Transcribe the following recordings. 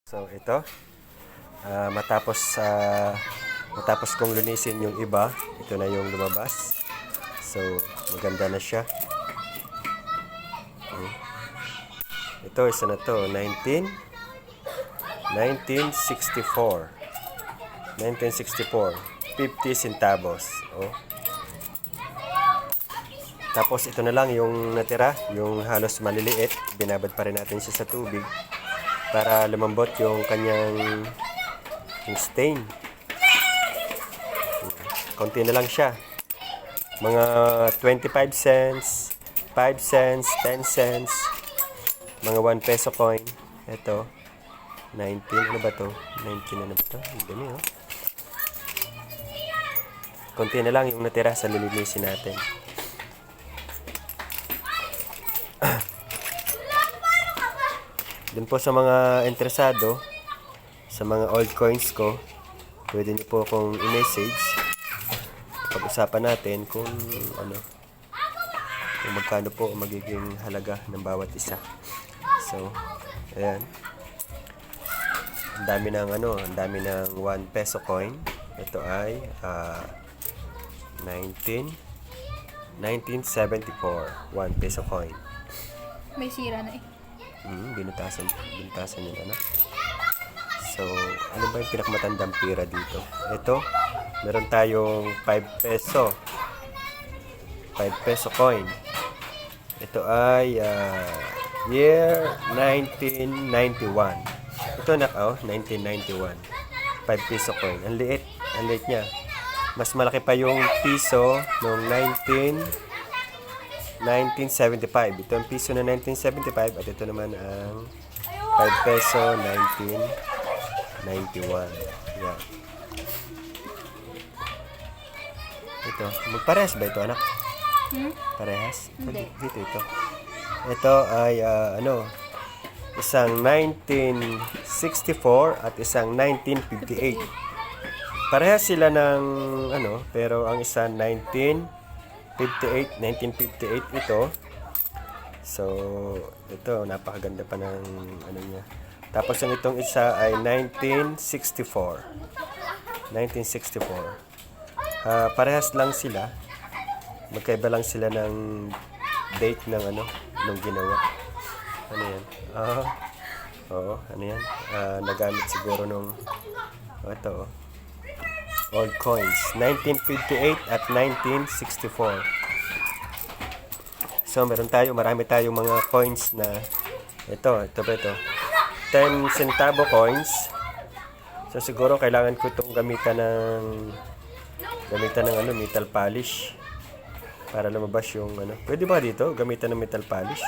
So ito, matapos kong linisin yung iba, ito na yung lumabas. So maganda na siya. Okay. Ito, isa na to, 1964. 1964, 50 centavos. Oh. Tapos ito na lang yung natira, yung halos maliliit. Binabad pa rin natin siya sa tubig para lumambot yung kanyang stain. Konti na lang siya. Mga 25 cents, 5 cents, 10 cents, mga 1 peso coin. Ito, 19, ano ba to? 19, ano ba to? Dami, oh. Konti na lang yung natira sa lilinisin natin. Dun po sa mga interesado sa mga old coins ko, pwede niyo po akong i-message. Pag-usapan natin kung magkano po magiging halaga ng bawat isa. So, ayan. Ang dami ng 1 peso coin. Ito ay 1974 1 peso coin. May sira na eh. Binutasan yun, ano. So, ano ba yung pinakamatandang pira dito? Ito, meron tayong 5 peso. 5 peso coin. Ito ay year 1991. Ito 1991. 5 peso coin. Ang liit niya. Mas malaki pa yung piso noong 1975. Ito ang piso na 1975 at ito naman ang 5 peso 1991. Yan. Ito, magparehas ba ito, anak? Parehas? Hindi. Dito ito. Ito ay isang 1964 at isang 1958. Parehas sila ng pero ang isa 1958 ito. So, ito napakaganda pa ng niya. Tapos ang itong isa ay 1964. 1964. Parehas lang sila. Magkaiba lang sila ng date ng nung ginawa. Ano yan? Ano yan? Nagamit siguro nung ito, old coins. 1958 at 1964. So, marami tayong mga coins na ito. 10 centavo coins. So, siguro kailangan ko itong gamitan ng metal polish para lumabas yung Pwede ba dito gamitan ng metal polish?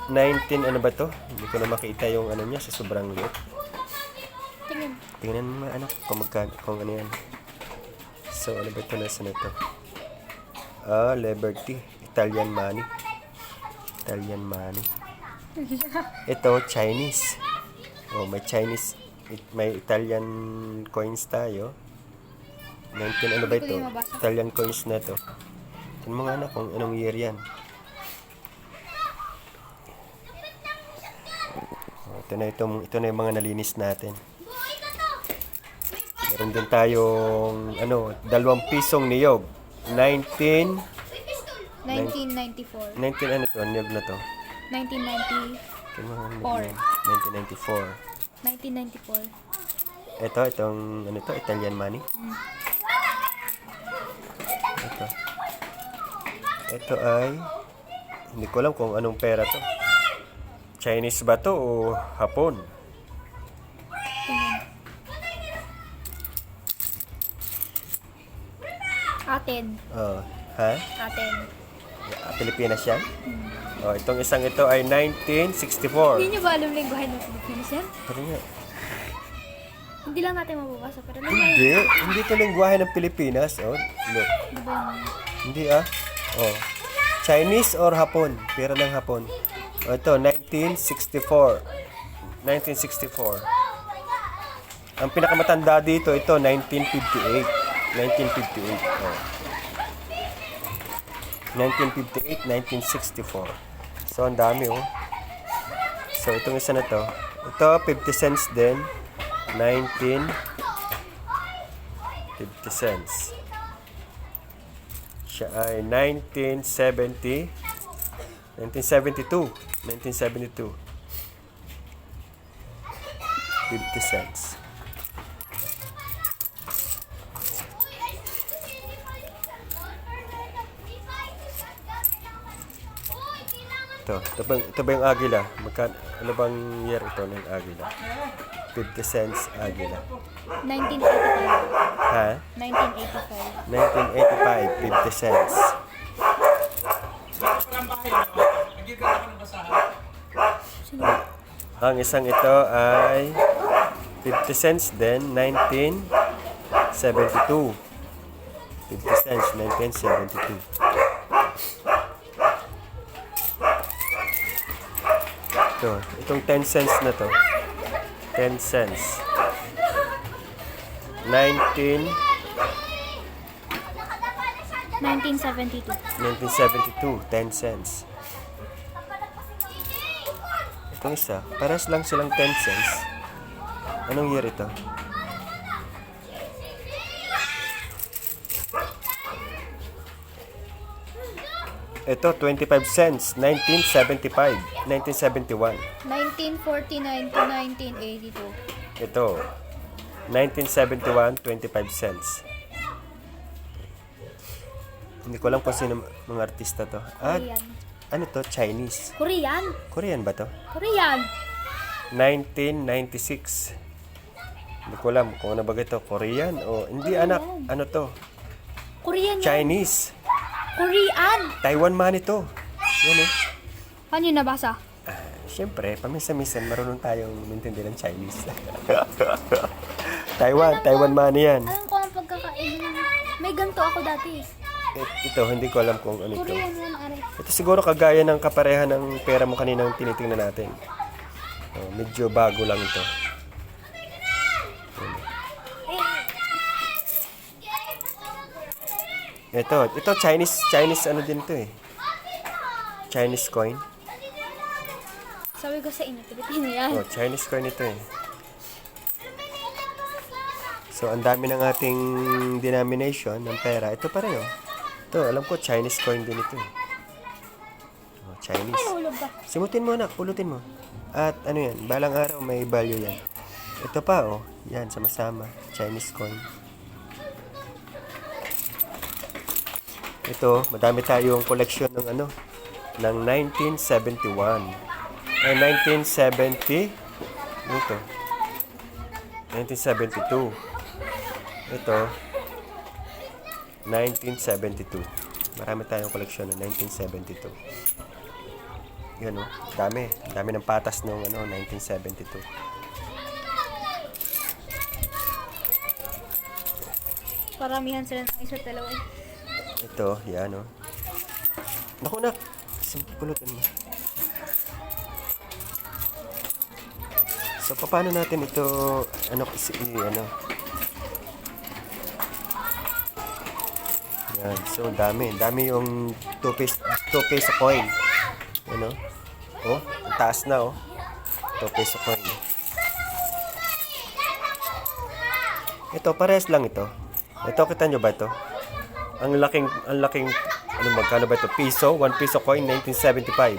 19 ano ba to? Hindi ko na makita yung niya sa sobrang liit. Tingnan mo kung ano yan. So ano ba ito, nasa na ito? Liberty, Italian money. Ito Chinese. May Italian coins tayo. 19 ano ba ito? Italian coins na ito. Tingnan mo nga kung anong year yan. Ito na yung mga nalinis natin. Meron din tayong 2 pisong niyog. 1994. 19 ano to? Niyog na to? 1994. 1994. Itong Italian money. Ito ay hindi ko alam kung anong pera to. Chinese ba to o Hapon? Aten. Aten. Pilipinas yan? Itong isang ito ay 1964. Hindi nyo ba alam lingwahe ng Pilipinas yan? Pero nga. Hindi lang natin mababasa. Pero Hindi ito lingwahe ng Pilipinas. Look. diba? Hindi Chinese or Hapon? Pera ng Hapon. Ito, 1964. 1964. Ang pinakamatanda dito, ito, 1958. 1958, 1964. So, ang dami, So, itong isa na to, Ito, 50 cents din. 19. 50 cents. Siya ay 1970. 1972. 1972. 50 cents. Ito ba yung agila? Ano bang year ito ng agila? 50 cents agila. 1985. Ha? 1985. 1985, 50 cents. Ang isang ito ay 50 cents din, 1972. 50 cents, 1972. Itong 10 cents na to. 10 cents. 1972. 1972, 10 cents. Itong isa, paras lang silang 10 cents. Anong year ito? Ito, 25 cents, 1975, 1971. 1949 to 1982. Ito, 1971, 25 cents. Hindi ko alam kung sino mga artista to. Korean. Ano to? Chinese. Korean. Korean ba to? Korean. 1996. Hindi ko alam kung ano ba ito. Korean o hindi Korean. anak. Ano to? Korean yan. Chinese. Korean. Taiwan man ito. Yan eh. Paano yun nabasa? Siyempre, paminsan-minsan marunong tayong intindi ng Chinese. Taiwan man yan. Alam ko ang pagkakain. May ganito ako dati. Ito, hindi ko alam kung ano ito. Korean yan, are. Ito siguro kagaya ng kapareha ng pera mo kaninang tinitingnan natin. Medyo bago lang ito. Ito Chinese ano din ito eh. Chinese coin. Sabi ko sa inyo, Pilipino yan. Chinese coin ito eh. So, ang dami ng ating denomination ng pera. Ito pa rin oh. Ito, alam ko Chinese coin din ito eh. Chinese. Ay, nahulog ka. Simutin mo anak, pulutin mo. At ano yan, balang araw may value yan. Ito pa oh, yan, sama-sama. Chinese coin. Ito, madami tayong koleksyon ng ano, ng 1971. Ay, 1970. Ano ito? 1972. Ito, 1972. Marami tayong koleksyon ng 1972. Yan o, dami. Dami ng patas noong ano, 1972. Paramihan sila ng isa't dalawa. Ito, yan o. Naku nak, pulutin mo. So, paano natin ito, ano, yan, so, dami yung 2 peso coin. Ano? Oh, ang taas na oh. 2 peso coin. Ito, pares lang ito. Ito, kita nyo ba ito? Ang laking, ano magkano ba ito? Piso, 1 peso coin, 1975.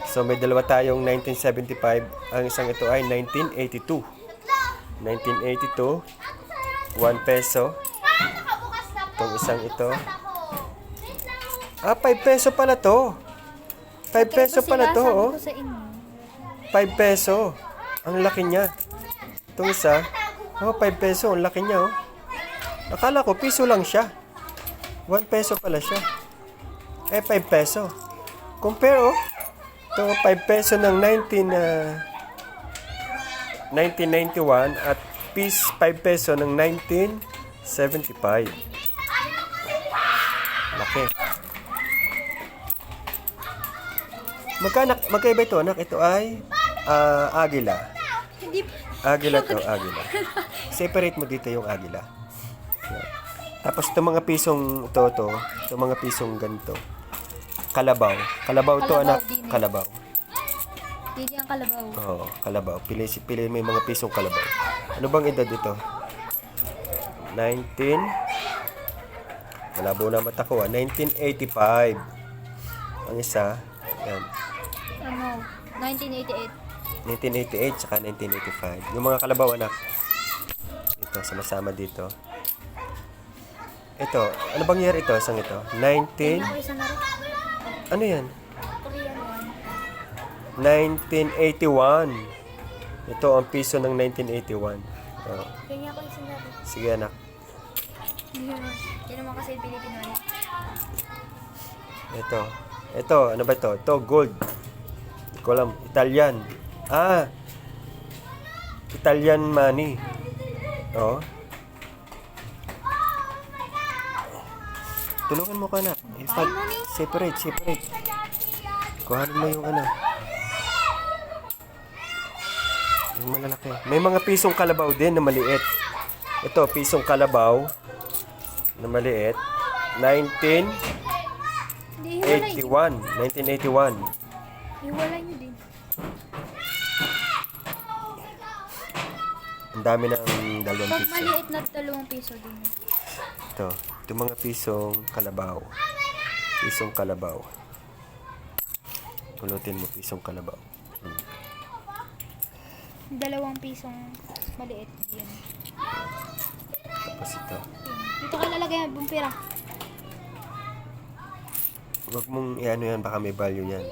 So, may dalawa tayong 1975. Ang isang ito ay 1982. 1982, 1 peso. Itong isang ito. 5 peso pala to. 5 peso pala to, oh. 5 peso. Ang laki niya. Itong isa, 5 peso. Ang laki niya, oh. Akala ko, piso lang siya. 1 peso pala siya. 5 peso. Compare, oh. Ito, 5 peso ng 1991 at 5 peso ng 1975. Laki. Magkaiba ito, anak. Ito ay agila. Agila to, agila. Separate mo dito yung agila. Yan. Tapos itong mga pisong itong mga pisong ganito. Kalabaw. Kalabaw to, anak. Kalabaw. Hindi ang kalabaw. Oo, kalabaw. Pili mo yung mga pisong kalabaw. Ano bang edad ito? 19. Malabo na mata ko, 1985. Ang isa, yan. Ano? 1988. 1988 saka 1985. Yung mga kalabaw, anak. Ito, sama-sama dito. Ito, ano bang year ito? Isang ito? Tingnan ko isa na rin. Ano yan? Korean one. 1981. Ito ang piso ng 1981. Oh, Tingnan ko isa na rin. sige anak. Hindi naman kasi Pilipino yan. Ito, ano ba ito? Ito, gold. Hindi ko alam. Italian. Italian money. Oh. Tulungan mo ka na. Separate. Kuhanin mo yung ano. Yung malalaki. May mga pisong kalabaw din na maliit. Ito, pisong kalabaw na maliit. Hindi, hiwalay. 1981. Hiwalay nyo din. Ang dami ng dalawang Pag piso. maliit na 2 piso din. Ito mga pisong kalabaw. Pisong kalabaw. Pulutin mo pisong kalabaw. 2 pisong maliit. Yan. Tapos ito. Dito ka lalagay ang bumpira. Huwag mong i-ano yan, baka may value yan.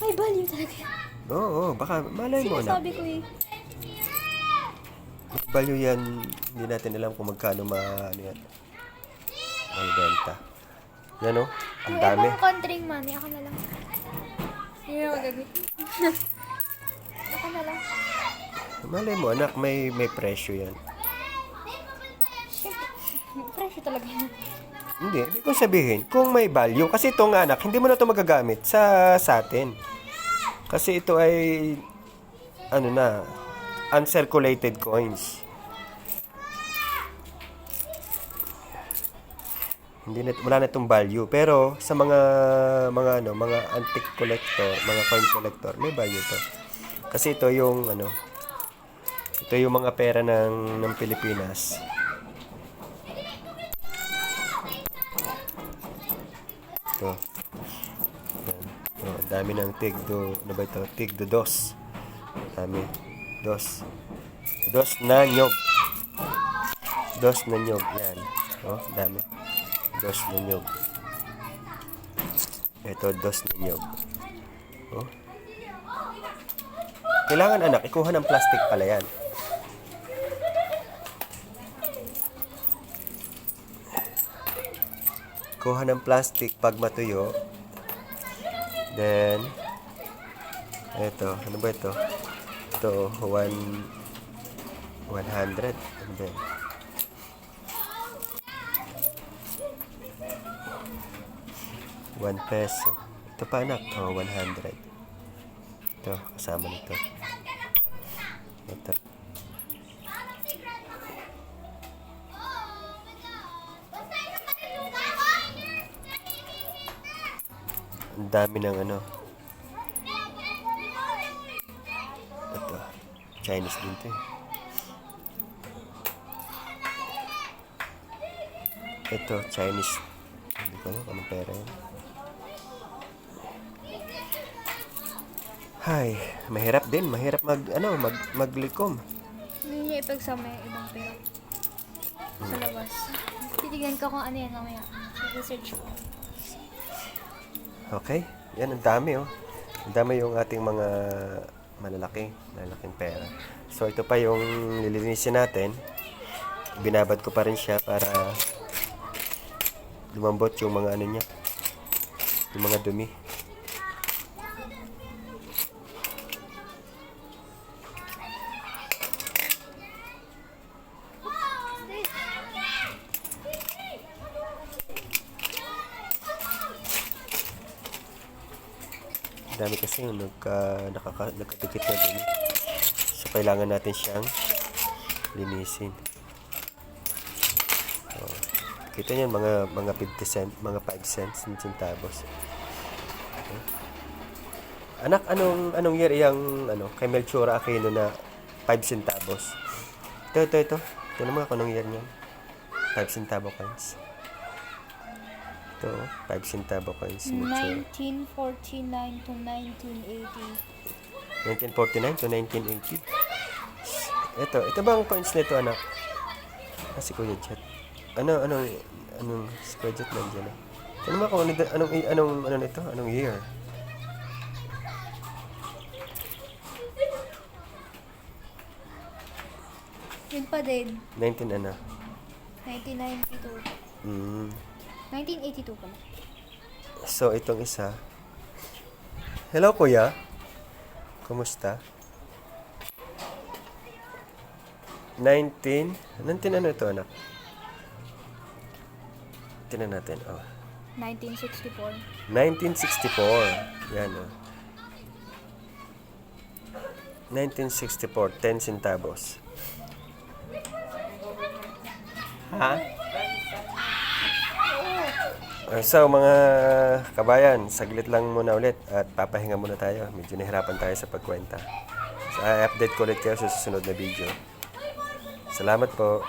May value talaga. Oo, baka malay mo na. Sinasabi ko eh. May value yan, hindi natin alam kung magkano ano yan. May benta. Yan o, ang dami. Yung country money, ako na lang. Hindi na magagamit. Ako na lang. Malay mo anak, may presyo yan. Siyempre, presyo talaga yun. Hindi, ibig kong sabihin, kung may value, kasi itong anak, hindi mo na ito magagamit sa atin. Kasi ito ay, uncirculated coins. Wala na itong value. Pero, sa mga antique collector, mga coin collector, may value to. Kasi ito yung, ito yung mga pera ng Pilipinas. Ito. Yan. Ang dami ng tigdo dos. Dami. Dos na nyog. Yan. Dami. Dos na nyog. Ito, dos na nyog. Kailangan anak, ikuha ng plastic pala yan. Kuha ng plastic pag matuyo. Then, ito, ano ba ito? Ito, 100. And then, ₱1. Ito pa anak, 100. Ito, kasama nito. Ito. Ang dami ng Ito. Chinese din to eh. Ito, Chinese. Hindi ko alam anong pera yan. Hay, mahirap din. Mahirap maglikom. Hindi niya ipagsama yung ibang pera. Sa labas. Titignan ko kung ano yan mamaya. Research ko. Okay? Yan, ang dami oh. Ang dami yung ating mga malalaking pera. So, ito pa yung lilinisin natin. Binabad ko pa rin siya para lumambot yung mga niya. Yung mga dumi. Dami kasi yung nakadikit na dumi. So, kailangan natin siyang linisin. So, kita niyan mga 50 cent, mga 5 cents ng centavos. Okay. Anak, anong year yung kay Melchora Aquino na 5 centavos? Ito. Tignan mo kung anong year niyan. 5 centavo coins. Ito, 5 centavo coins. Melchora. 1949 to 1980. 1949 to 1980. Ito bang coins nito, anak? Si Kuya Jet. Anong si Kuya Jet nandiyan na? Tignan mo kung anong nito? Anong year? Yun pa din. 19 ano? 1992. 1982 pala. So, itong isa. Hello, Kuya. Kumusta? 19 ano ito, anak? Tingnan natin. 1964. 1964. Yan, 1964, 10 centavos. Ha? So, mga kabayan, saglit lang muna ulit at papahinga muna tayo. Medyo nahirapan tayo sa pagkwenta. So, i-update ko ulit kayo sa susunod na video. Salamat po.